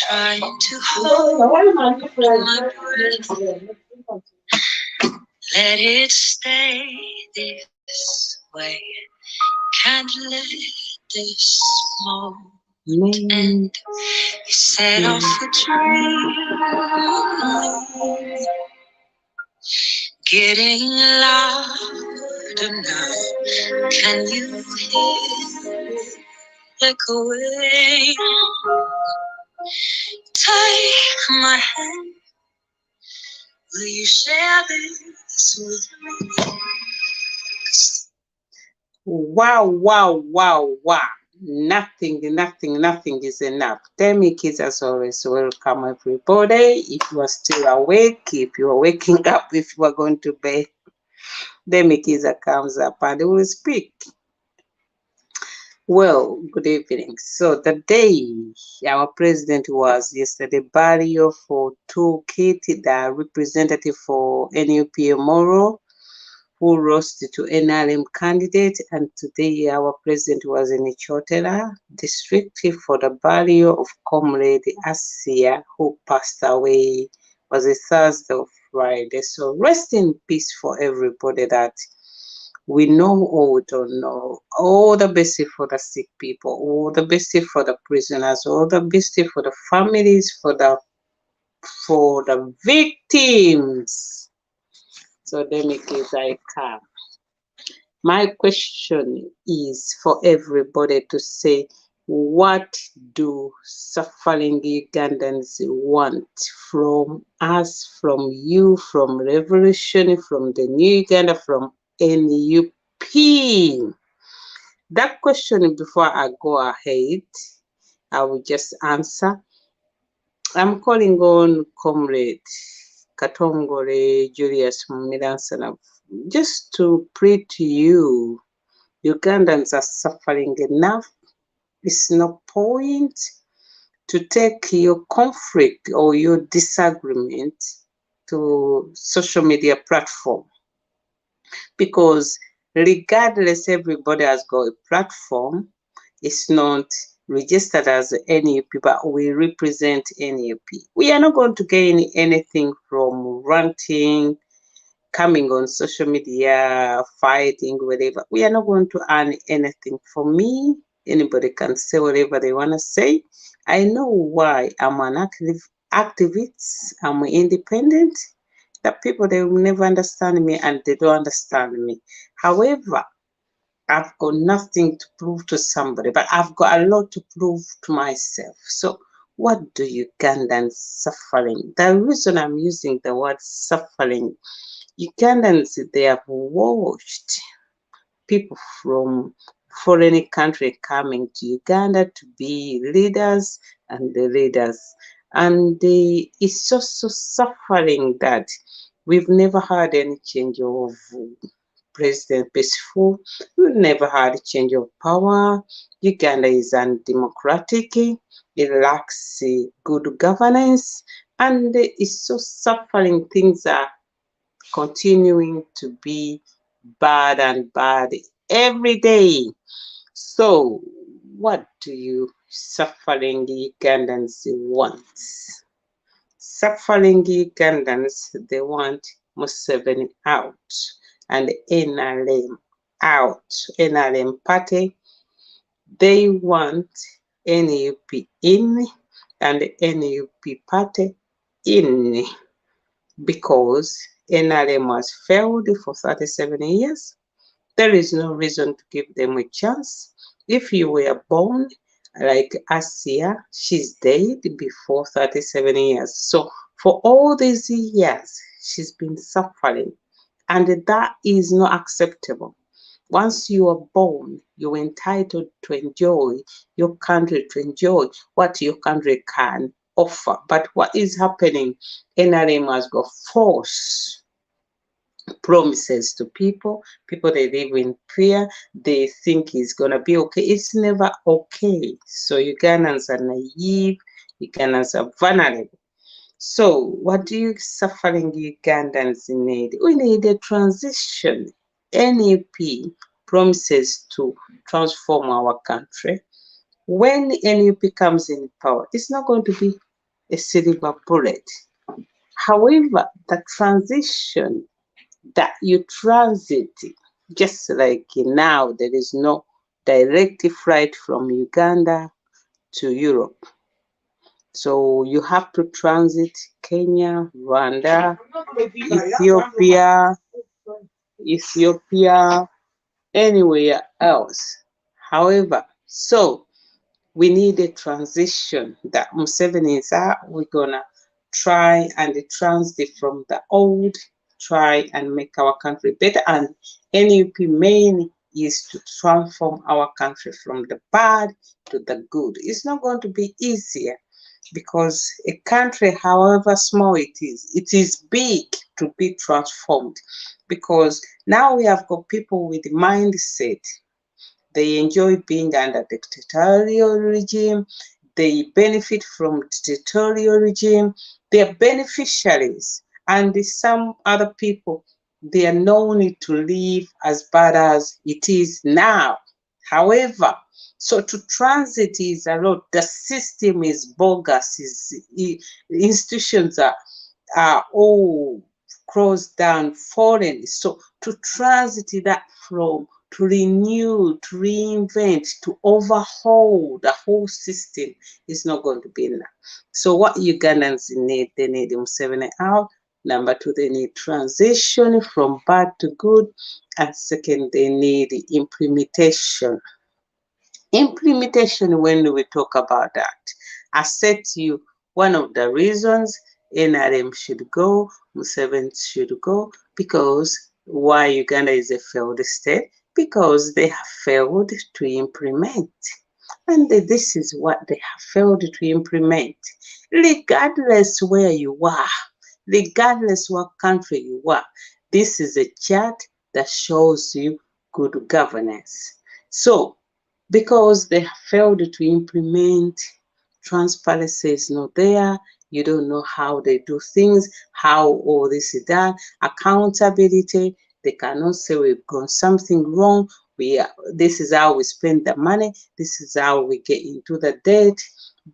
trying to hold my breath. Let it stay this way. Can't let this moment end. You set off a dream, getting louder now. Can you hear it echoing? Take my hand. Will you share this with me? Wow, wow, wow, wow. Nothing is enough. Tell me, kids, as always, welcome everybody. If you are still awake, if you are waking up, if you are going to bed, Demi Kiza comes up and will speak. Well, good evening. So the day our president was yesterday, burial for two kids, the representative for NUP Moro, who rose to NRM candidate, and today our president was in Chotela district for the burial of Comrade Asia, who passed away, was a Thursday or Friday. So rest in peace for everybody that we know or we don't know. All the best for the sick people, all the best for the prisoners, all the best for the families, for the victims. So let me give I come. My question is for everybody to say, what do suffering Ugandans want from us, from you, from revolution, from the new Uganda, from NUP? That question, before I go ahead, I will just answer. I'm calling on Comrade Katongole Julius Milansana just to pray to you. Ugandans are suffering enough. It's no point to take your conflict or your disagreement to social media platform, because regardless, everybody has got a platform. It's not registered as NUP, but we represent NUP. We are not going to gain anything from ranting, coming on social media, fighting, whatever. We are not going to earn anything. For me, anybody can say whatever they want to say. I know why. I'm an activist. I'm independent. The people, they will never understand me, and they don't understand me. However, I've got nothing to prove to somebody, but I've got a lot to prove to myself. So what do Ugandans suffering? The reason I'm using the word suffering, Ugandans, they have watched people from foreign country coming to Uganda to be leaders and the leaders. And it's also suffering that we've never had any change of president peaceful. We've never had a change of power. Uganda is undemocratic. It lacks good governance, and it's so suffering. Things are continuing to be bad and bad every day. So, what do you suffering Ugandans want? Suffering Ugandans, they want Museveni out and NRM out. NRM party, they want NUP in and NUP party in, because NRM has failed for 37 years. There is no reason to give them a chance. If you were born like Asia, she's dead before 37 years. So for all these years, she's been suffering, and that is not acceptable. Once you are born, you're entitled to enjoy your country, to enjoy what your country can offer. But what is happening? NRM has got force promises to people. People, they live in fear. They think it's gonna be okay. It's never okay. So Ugandans are naive. Ugandans are vulnerable. So what do you suffering Ugandans need? We need a transition. NUP promises to transform our country. When NUP comes in power, it's not going to be a silver bullet. However, the transition that you transit, just like now, there is no direct flight from Uganda to Europe. So you have to transit Kenya, Rwanda, Ethiopia, anywhere else. However, so we need a transition that Museveni is at. We're gonna try and transit from the old, try and make our country better. And NUP main is to transform our country from the bad to the good. It's not going to be easier because a country, however small it is big to be transformed. Because now we have got people with mindset. They enjoy being under dictatorial regime. They benefit from dictatorial regime. They are beneficiaries. And some other people, they are known to live as bad as it is now. However, so to transit is a lot. The system is bogus. Institutions are all closed down, fallen. So to transit that from, to renew, to reinvent, to overhaul the whole system is not going to be enough. So what Ugandans need, they need Museveni out. Number two, they need transition from bad to good. And second, they need implementation. Implementation, when we talk about that, I said to you, one of the reasons NRM should go, Museveni should go, because why Uganda is a failed state? Because they have failed to implement. And this is what they have failed to implement. Regardless where you are, regardless what country you are, this is a chart that shows you good governance. So, because they have failed to implement, transparency is not there, you don't know how they do things, how all this is done, accountability, they cannot say we've done something wrong, this is how we spend the money, this is how we get into the debt.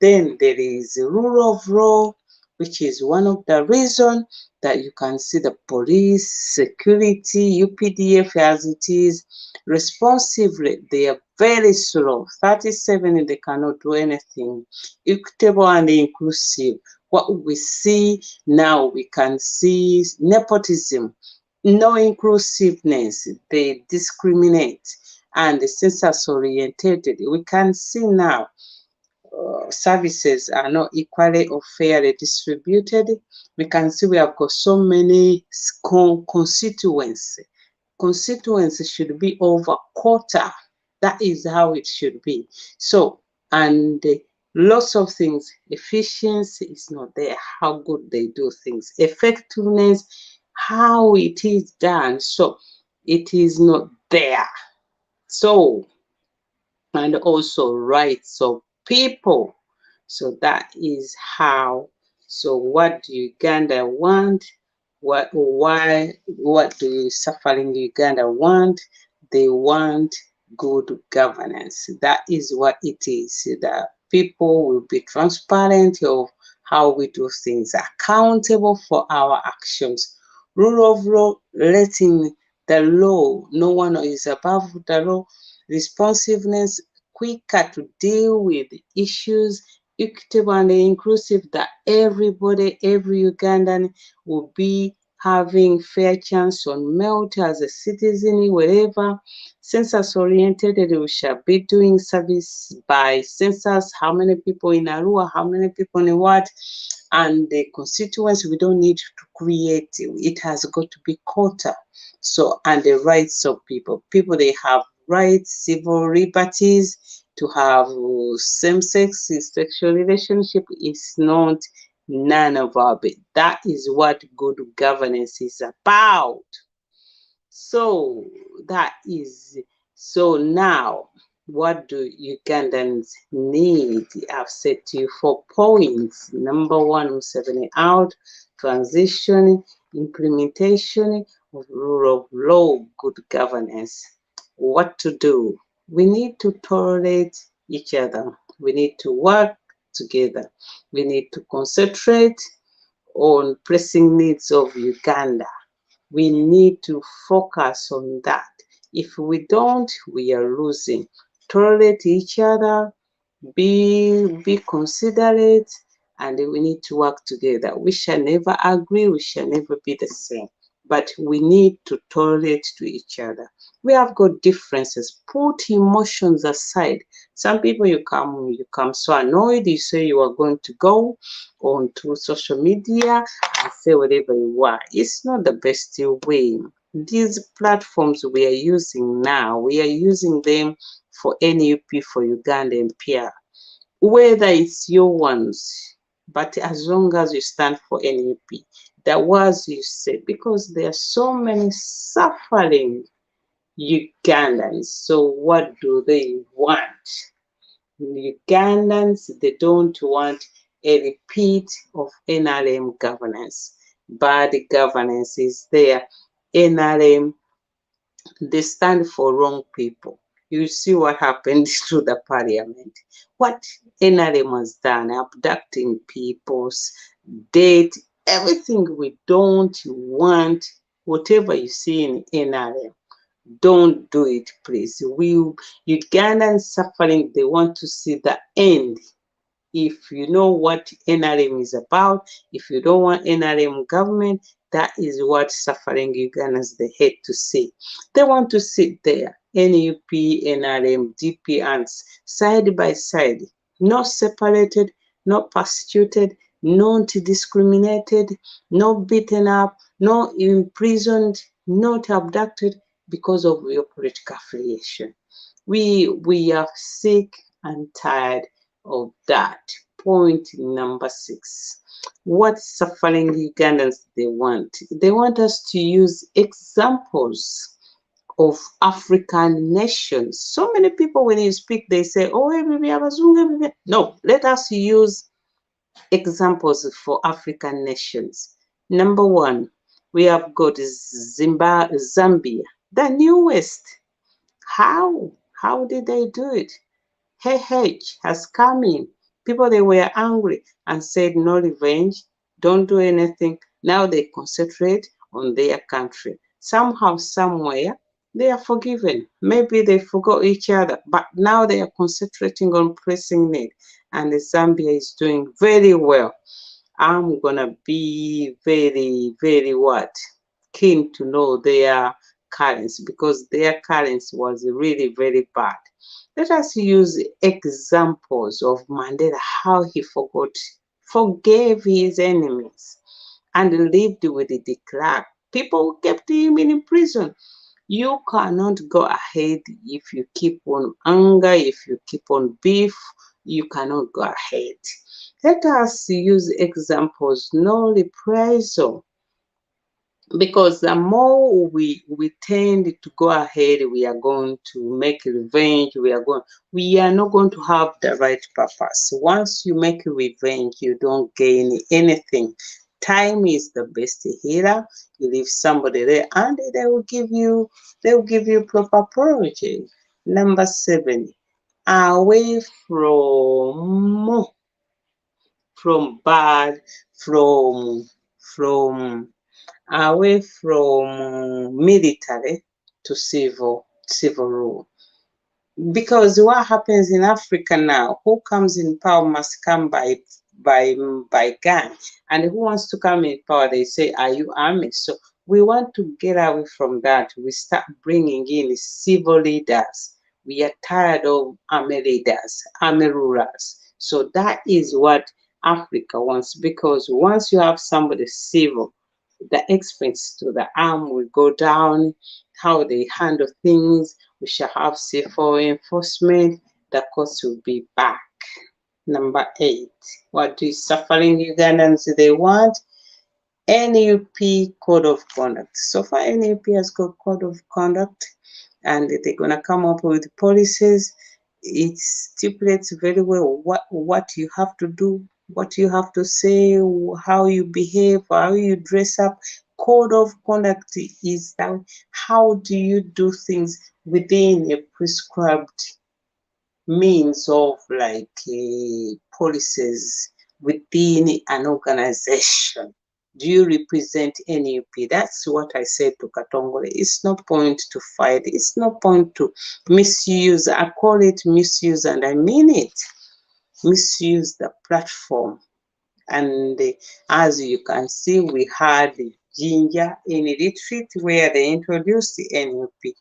Then there is rule of law, which is one of the reasons that you can see the police, security, UPDF as it is, responsively, they are very slow. 37, they cannot do anything. Equitable and inclusive. What we see now, we can see nepotism, no inclusiveness, they discriminate, and census oriented. We can see now services are not equally or fairly distributed. We can see we have got so many constituents. Constituency should be over quarter. That is how it should be. So, and lots of things. Efficiency is not there. How good they do things. Effectiveness, how it is done. So, it is not there. So, and also rights of people. So that is how. So what do Uganda want? What do suffering Uganda want? They want good governance. That is what it is. That people will be transparent of how we do things, accountable for our actions. Rule of law, letting the law, no one is above the law. Responsiveness, quicker to deal with issues, equitable and inclusive, that everybody, every Ugandan will be having fair chance on melt as a citizen, wherever. Census oriented, we shall be doing service by census, how many people in Arua, how many people in what, and the constituents, we don't need to create, it has got to be quota. So, and the rights of people, they have rights, civil liberties, to have same-sex sexual relationship is not none of our business. That is what good governance is about. So that is, so now what do Ugandans need? I've said to you 4 points. Number 1, Museveni out, transition, implementation of rule of law, good governance. What to do? We need to tolerate each other. We need to work together. We need to concentrate on pressing needs of Uganda. We need to focus on that. If we don't, we are losing. Tolerate each other, be considerate, and we need to work together. We shall never agree, we shall never be the same, but we need to tolerate to each other. We have got differences. Put emotions aside. Some people, you come so annoyed, you say you are going to go on to social media and say whatever you want. It's not the best way. These platforms we are using now, we are using them for NUP, for Ugandan PR, whether it's your ones, but as long as you stand for NUP, the words you say, because there are so many suffering Ugandans. So what do they want? Ugandans, they don't want a repeat of NRM governance. Bad governance is there. NRM, they stand for wrong people. You see what happened to the parliament. What NRM has done, abducting people's date, everything we don't want, whatever you see in NRM, don't do it, please. Ugandans suffering, they want to see the end. If you know what NRM is about, if you don't want NRM government, that is what suffering Ugandans they hate to see. They want to sit there, NUP, NRM, DP ants, side by side, not separated, not persecuted, not discriminated, not beaten up, not imprisoned, not abducted because of your political affiliation. We are sick and tired of that. Point number 6. What suffering Ugandans they want? They want us to use examples of African nations. So many people, when you speak, they say, oh, no, let us use examples for African nations. Number 1, we have got Zambia, the newest. How did they do it? HH has come in. People, they were angry and said no revenge, don't do anything. Now they concentrate on their country. Somehow, somewhere, they are forgiven. Maybe they forgot each other, but now they are concentrating on pressing need. And Zambia is doing very well. I'm gonna be very, very what? Keen to know their currency, because their currency was really very bad. Let us use examples of Mandela, how he forgave his enemies and lived with the clerk. People kept him in prison. You cannot go ahead if you keep on anger, if you keep on beef, you cannot go ahead. Let us use examples, no reprisal, because the more we tend to go ahead, we are going to make revenge, we are not going to have the right purpose. Once you make revenge, you don't gain anything. Time is the best healer. You leave somebody there and they will give you proper apology. Number 7, away bad, from away from military to civil rule. Because what happens in Africa now, who comes in power must come by gun. And who wants to come in power, they say, are you army? So we want to get away from that. We start bringing in civil leaders. We are tired of army leaders, army rulers. So that is what Africa wants, because once you have somebody civil, the expense to the arm will go down, how they handle things. We shall have civil enforcement, the cost will be back. Number 8, what do suffering Ugandans they want? NUP code of conduct. So far, NUP has got code of conduct, and they're gonna come up with policies. It stipulates very well what you have to do, what you have to say, how you behave, how you dress up. Code of conduct is that how do you do things within a prescribed means of like policies within an organization. Do you represent NUP? That's what I said to Katongole. It's no point to fight. It's no point to misuse. I call it misuse, and I mean it. Misuse the platform. And as you can see, we had Ginger in retreat where they introduced the NUP.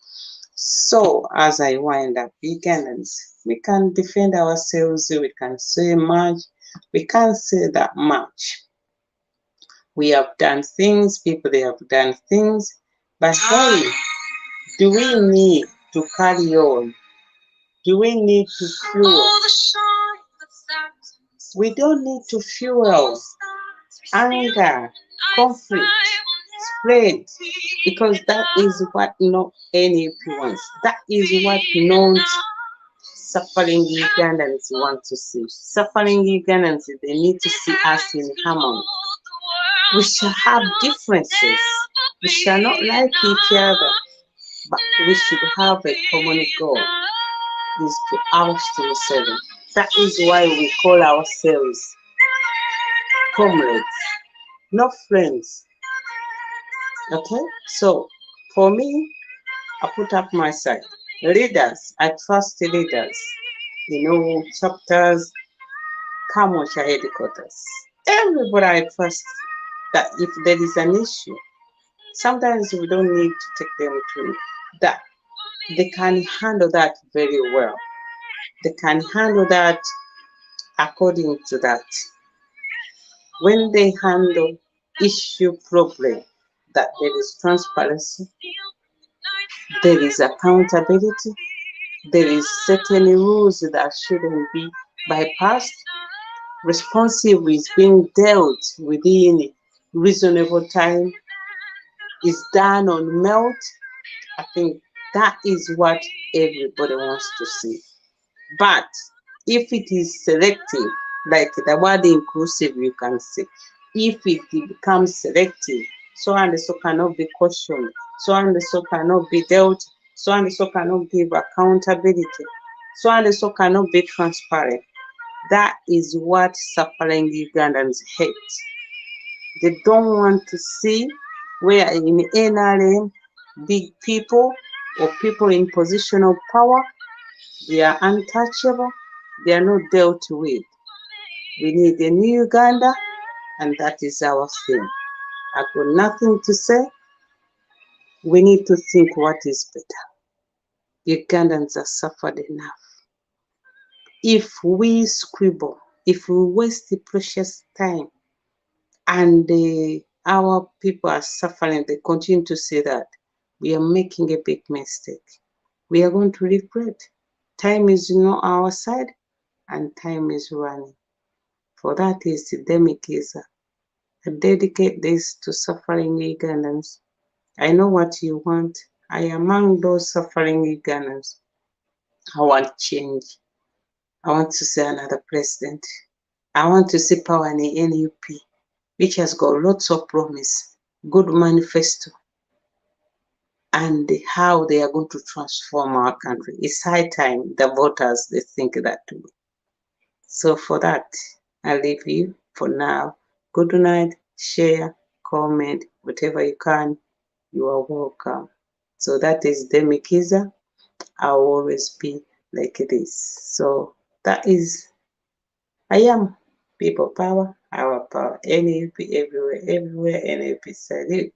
So as I wind up, Ugandans, we can defend ourselves, we can say much, we can't say that much. We have done things, people they have done things, but hey, do we need to carry on? Do we need to fuel? We don't need to fuel anger, conflict, spread, because that is what no NUP wants. That is what non-suffering Ugandans want to see. Suffering Ugandans, they need to see us in harmony. We shall have differences. We shall not like each other, but we should have a common goal, is to oust Museveni. That is why we call ourselves comrades, not friends. Okay? So, for me, I put up my side. Leaders, I trust the leaders. Chapters, Kamosha headquarters. Everybody I trust that if there is an issue, sometimes we don't need to take them to that. They can handle that very well. They can handle that according to that. When they handle issue problem, that there is transparency, there is accountability, there is certain rules that shouldn't be bypassed, responsive is being dealt within reasonable time, is done on melt. I think that is what everybody wants to see. But if it is selective, like the word inclusive, you can say, if it becomes selective, so and so cannot be cautioned, so and so cannot be dealt, so and so cannot give accountability, so and so cannot be transparent. That is what suffering Ugandans hate. They don't want to see where in NRM, big people or people in position of power, they are untouchable, they are not dealt with. We need a new Uganda, and that is our thing. I've got nothing to say. We need to think what is better. Ugandans have suffered enough. If we squibble, if we waste the precious time, and our people are suffering, they continue to say that, we are making a big mistake. We are going to regret. Time is not our side, and time is running. For that is the Demikiza. I dedicate this to suffering Ugandans. I know what you want. I am among those suffering Ugandans. I want change. I want to see another president. I want to see power in the NUP, which has got lots of promise, good manifesto, and how they are going to transform our country. It's high time the voters, they think that too. So for that, I leave you for now. Good night, share, comment, whatever you can. You are welcome. So that is Demikiza. I'll always be like this. So that is, I am people power, our power, NUP everywhere, everywhere, NUP salute.